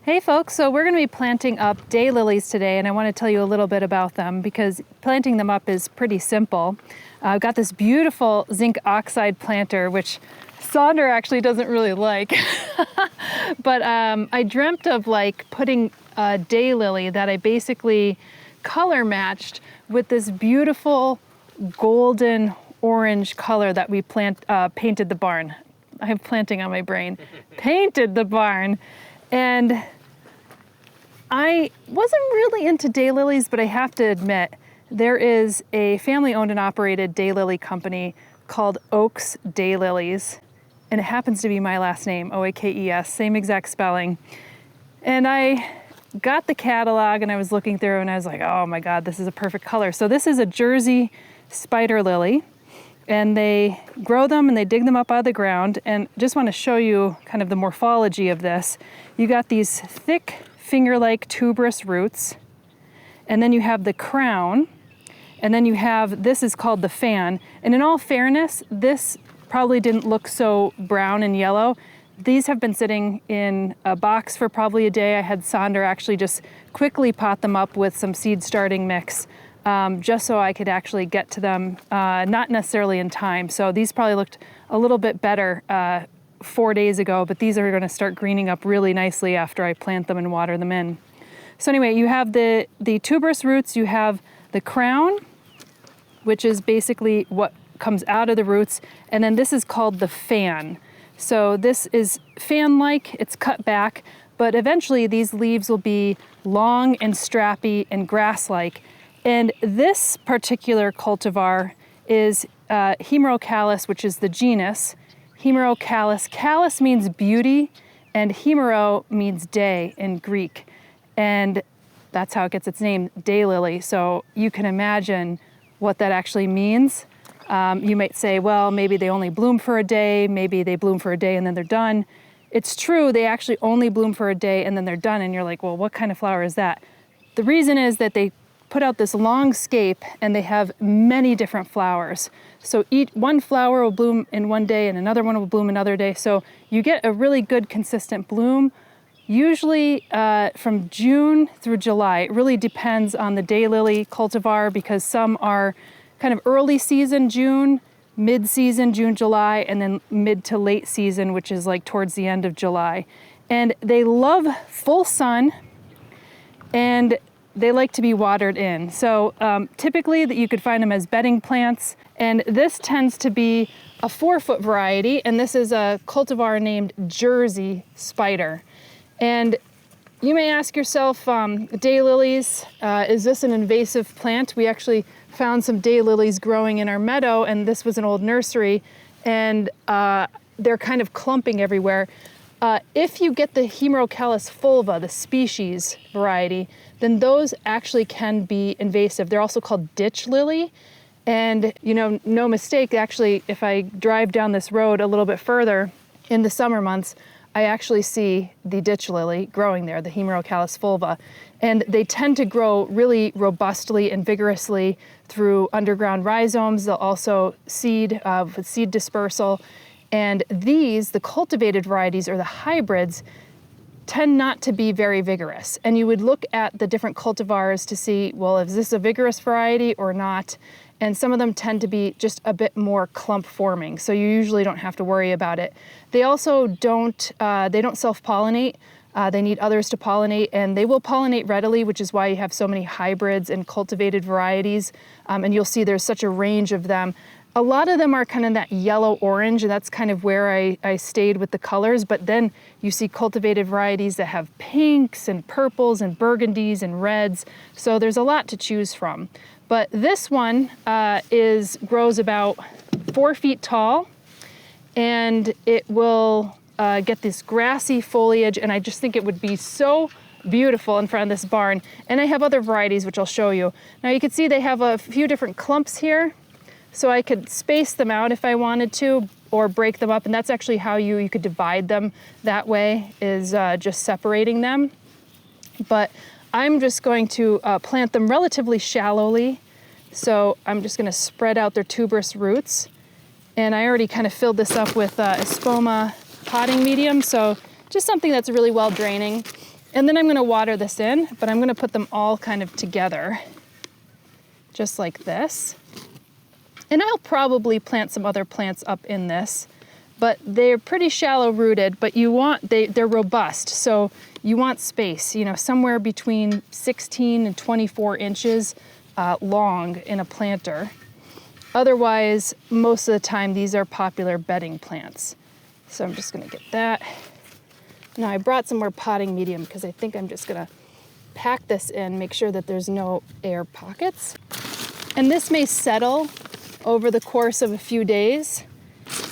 Hey folks, so we're going to be planting up daylilies today, and I want to tell you a little bit about them because planting them up is pretty simple. I've got this beautiful zinc oxide planter, which Sonder actually doesn't really like, but I dreamt of putting a daylily that I basically color matched with this beautiful golden orange color that we painted the barn. I have planting on my brain. Painted the barn. And I wasn't really into daylilies, but I have to admit, there is a family-owned and operated daylily company called Oakes Daylilies, and it happens to be my last name, O-A-K-E-S, same exact spelling. And I got the catalog and I was looking through and I was like, oh my God, this is a perfect color. So this is a Jersey spider lily, and they grow them and they dig them up out of the ground. And just want to show you kind of the morphology of this. You got these thick finger-like tuberous roots, and then you have the crown, and then you have, this is called the fan. And in all fairness, this probably didn't look so brown and yellow. These have been sitting in a box for probably a day. I had Sonder actually just quickly pot them up with some seed starting mix, just so I could actually get to them, not necessarily in time. So these probably looked a little bit better 4 days ago, but these are going to start greening up really nicely after I plant them and water them in. So anyway, you have the tuberous roots, you have the crown, which is basically what comes out of the roots, and then this is called the fan. So this is fan-like, it's cut back, but eventually these leaves will be long and strappy and grass-like. And this particular cultivar is Hemerocallis, which is the genus. Hemerocallis. Callis means beauty, and hemero means day in Greek. And that's how it gets its name, daylily. So you can imagine what that actually means. You might say, well, maybe they only bloom for a day, maybe they bloom for a day and then they're done. It's true, they actually only bloom for a day and then they're done, and you're like, well, what kind of flower is that? The reason is that they put out this long scape and they have many different flowers. So one flower will bloom in one day and another one will bloom another day. So you get a really good consistent bloom, usually from June through July. It really depends on the daylily cultivar because some are kind of early season June, mid-season June, July, and then mid to late season, which is like towards the end of July. And they love full sun, and they like to be watered in. So typically that you could find them as bedding plants, and this tends to be a 4-foot variety, and this is a cultivar named Jersey spider. And you may ask yourself, daylilies, is this an invasive plant? We actually found some daylilies growing in our meadow, and this was an old nursery, and they're kind of clumping everywhere. If you get the Hemerocallis fulva, the species variety, then those actually can be invasive. They're also called ditch lily. And no mistake, actually, if I drive down this road a little bit further in the summer months, I actually see the ditch lily growing there, the Hemerocallis fulva. And they tend to grow really robustly and vigorously through underground rhizomes. They'll also seed with seed dispersal. And these, the cultivated varieties or the hybrids, tend not to be very vigorous. And you would look at the different cultivars to see, well, is this a vigorous variety or not? And some of them tend to be just a bit more clump forming, so you usually don't have to worry about it. They also don't self-pollinate. They need others to pollinate, and they will pollinate readily, which is why you have so many hybrids and cultivated varieties. And you'll see there's such a range of them. A lot of them are kind of that yellow-orange, and that's kind of where I stayed with the colors. But then you see cultivated varieties that have pinks and purples and burgundies and reds. So there's a lot to choose from. But this one grows about 4 feet tall, and it will get this grassy foliage, and I just think it would be so beautiful in front of this barn. And I have other varieties, which I'll show you. Now you can see they have a few different clumps here. So I could space them out if I wanted to, or break them up, and that's actually how you could divide them that way, is just separating them. But I'm just going to plant them relatively shallowly. So I'm just gonna spread out their tuberous roots. And I already kind of filled this up with Espoma potting medium, so just something that's really well draining. And then I'm gonna water this in, but I'm gonna put them all kind of together, just like this. And I'll probably plant some other plants up in this, but they're pretty shallow rooted, but they're robust. So you want space, you know, somewhere between 16 and 24 inches long in a planter. Otherwise, most of the time, these are popular bedding plants. So I'm just gonna get that. Now I brought some more potting medium because I think I'm just gonna pack this in, make sure that there's no air pockets. And this may settle over the course of a few days,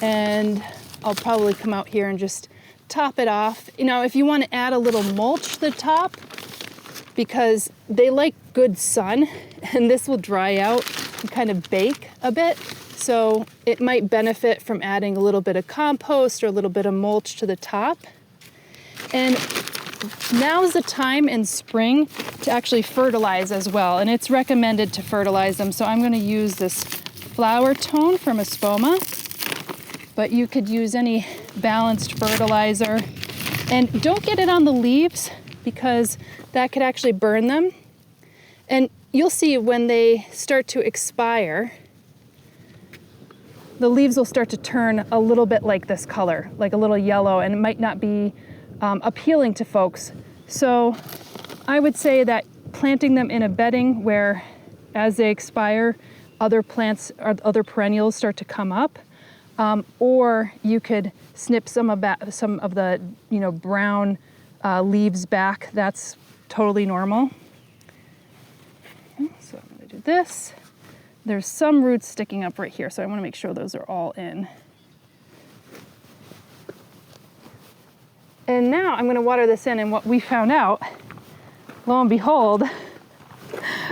and I'll probably come out here and just top it off. You know, if you want to add a little mulch to the top, because they like good sun, and this will dry out and kind of bake a bit. So it might benefit from adding a little bit of compost or a little bit of mulch to the top. And now's the time in spring to actually fertilize as well. And it's recommended to fertilize them. So I'm going to use this Flower-tone from Espoma, but you could use any balanced fertilizer. And don't get it on the leaves because that could actually burn them. And you'll see when they start to expire, the leaves will start to turn a little bit like this color, like a little yellow, and it might not be appealing to folks. So I would say that planting them in a bedding where as they expire, other plants or other perennials start to come up, or you could snip some of the brown leaves back. That's totally normal. So I'm going to do this. There's some roots sticking up right here, so I want to make sure those are all in. And now I'm going to water this in, and what we found out, lo and behold,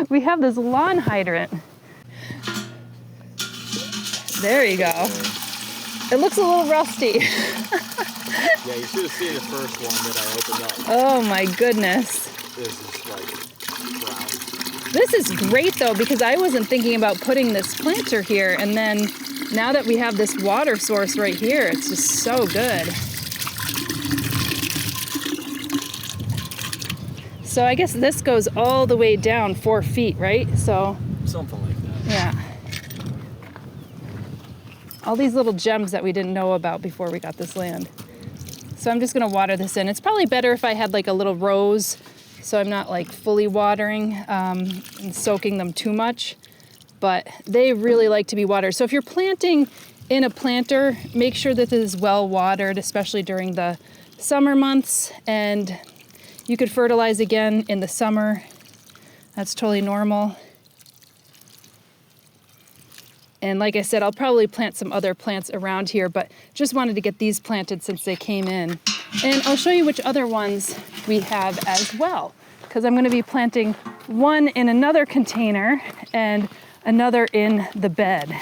we have this lawn hydrant. There you go. It looks a little rusty. Yeah, you should have seen the first one that I opened up. Oh my goodness. This is like brown. This is great though, because I wasn't thinking about putting this planter here, and then now that we have this water source right here, it's just so good. So I guess this goes all the way down 4 feet, right? So Something like that. yeah. All these little gems that we didn't know about before we got this land. So I'm just gonna water this in. It's probably better if I had like a little rose, so I'm not like fully watering and soaking them too much, but they really like to be watered. So if you're planting in a planter, make sure that it is well watered, especially during the summer months, and you could fertilize again in the summer. That's totally normal. And like I said, I'll probably plant some other plants around here, but just wanted to get these planted since they came in. And I'll show you which other ones we have as well, because I'm going to be planting one in another container and another in the bed.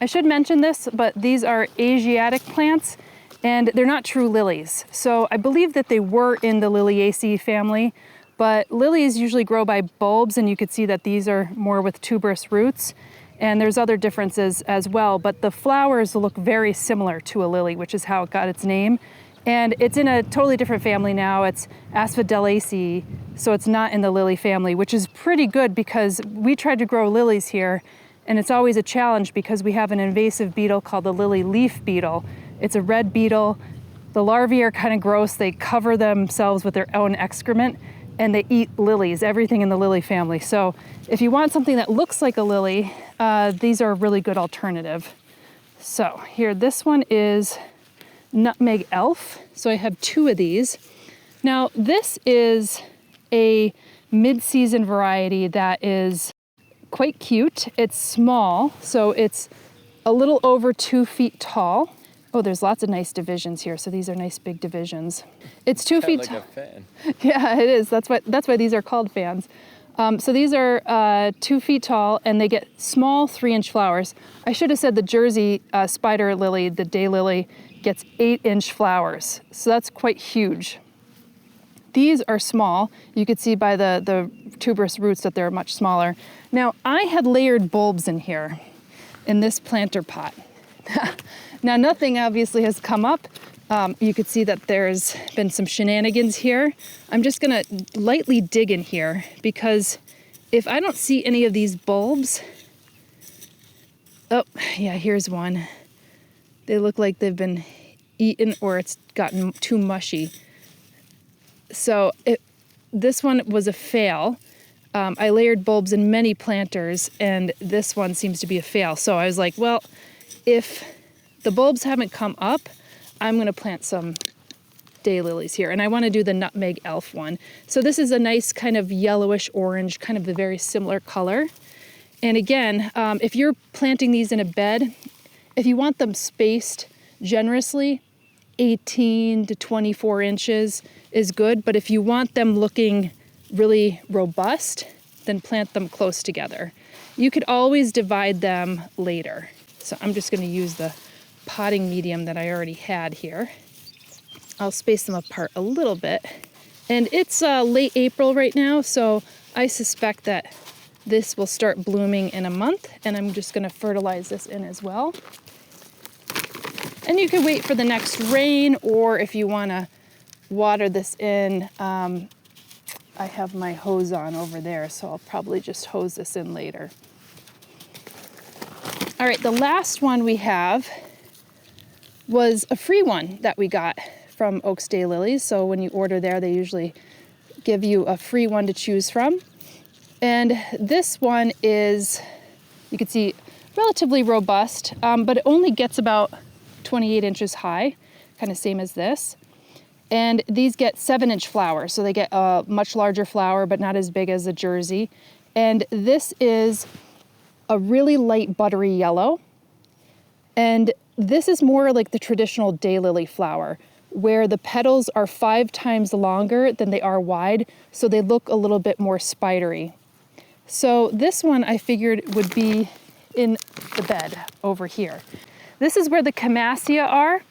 I should mention this, but these are Asiatic plants, and they're not true lilies. So I believe that they were in the Liliaceae family, but lilies usually grow by bulbs, and you could see that these are more with tuberous roots. And there's other differences as well, but the flowers look very similar to a lily, which is how it got its name. And it's in a totally different family now. It's Asphodelaceae, so it's not in the lily family, which is pretty good because we tried to grow lilies here, and it's always a challenge because we have an invasive beetle called the lily leaf beetle. It's a red beetle. The larvae are kind of gross. They cover themselves with their own excrement, and they eat lilies, everything in the lily family. So if you want something that looks like a lily, these are a really good alternative. So here, this one is Nutmeg Elf. So I have 2 of these. Now this is a mid-season variety that is quite cute. It's small, so it's a little over 2 feet tall. Oh, there's lots of nice divisions here. So these are nice big divisions. It's 2 feet tall. Like a fan. Yeah, it is. That's why these are called fans. So these are 2 feet tall, and they get small 3-inch flowers. I should have said the Jersey spider lily, the daylily, gets 8-inch flowers. So that's quite huge. These are small. You could see by the tuberous roots that they're much smaller. Now, I had layered bulbs in here in this planter pot. Now, nothing obviously has come up, You could see that there's been some shenanigans here. I'm just gonna lightly dig in here because if I don't see any of these bulbs, oh yeah, here's one. They look like they've been eaten or it's gotten too mushy. So this one was a fail. I layered bulbs in many planters and this one seems to be a fail. So I was like, well, if the bulbs haven't come up, I'm gonna plant some daylilies here. And I wanna do the nutmeg elf one. So this is a nice kind of yellowish orange, kind of a very similar color. And again, if you're planting these in a bed, if you want them spaced generously, 18 to 24 inches is good. But if you want them looking really robust, then plant them close together. You could always divide them later. So I'm just gonna use the potting medium that I already had here. I'll space them apart a little bit. And it's late April right now, so I suspect that this will start blooming in a month, and I'm just gonna fertilize this in as well. And you can wait for the next rain, or if you wanna water this in, I have my hose on over there, so I'll probably just hose this in later. All right, the last one we have was a free one that we got from Oaks Daylilies. So when you order there, they usually give you a free one to choose from. And this one is, you can see, relatively robust, but it only gets about 28 inches high, kind of same as this. And these get 7-inch flowers, so they get a much larger flower, but not as big as a Jersey. And this is a really light buttery yellow. And this is more like the traditional daylily flower, where the petals are 5 times longer than they are wide, so they look a little bit more spidery. So this one I figured would be in the bed over here. This is where the Camassia are.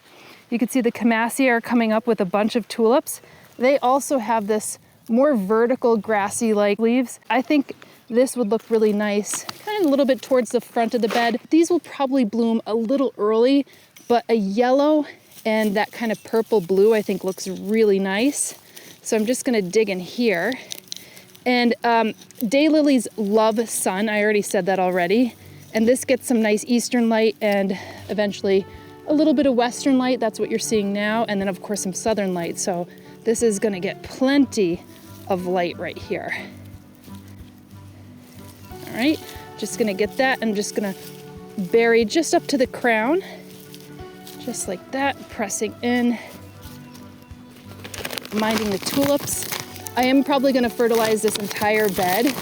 You can see the Camassia are coming up with a bunch of tulips. They also have this more vertical grassy-like leaves. I think this would look really nice, kind of a little bit towards the front of the bed. These will probably bloom a little early, but a yellow and that kind of purple blue I think looks really nice. So I'm just gonna dig in here. And daylilies love sun, I already said that already. And this gets some nice eastern light and eventually a little bit of western light, that's what you're seeing now, and then of course some southern light. So this is gonna get plenty of light right here. All right, just gonna get that. I'm just gonna bury just up to the crown, just like that, pressing in, minding the tulips. I am probably gonna fertilize this entire bed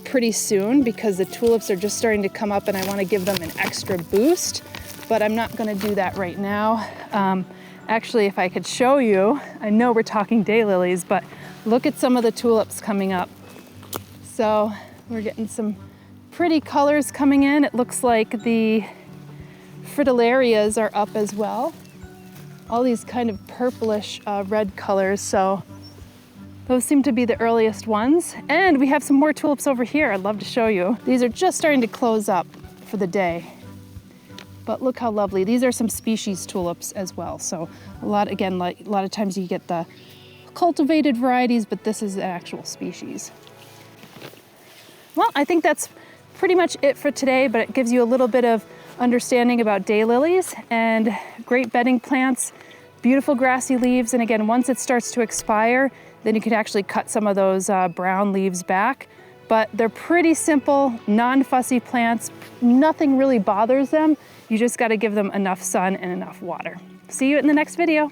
pretty soon because the tulips are just starting to come up and I wanna give them an extra boost, but I'm not gonna do that right now. Actually, if I could show you, I know we're talking daylilies, but look at some of the tulips coming up. So we're getting some pretty colors coming in. It looks like the fritillarias are up as well. All these kind of purplish red colors. So those seem to be the earliest ones. And we have some more tulips over here I'd love to show you. These are just starting to close up for the day. But look how lovely. These are some species tulips as well. So a lot of times you get the cultivated varieties, but this is the actual species. Well, I think that's pretty much it for today, but it gives you a little bit of understanding about daylilies and great bedding plants, beautiful grassy leaves. And again, once it starts to expire, then you can actually cut some of those brown leaves back. But they're pretty simple, non-fussy plants. Nothing really bothers them. You just gotta give them enough sun and enough water. See you in the next video.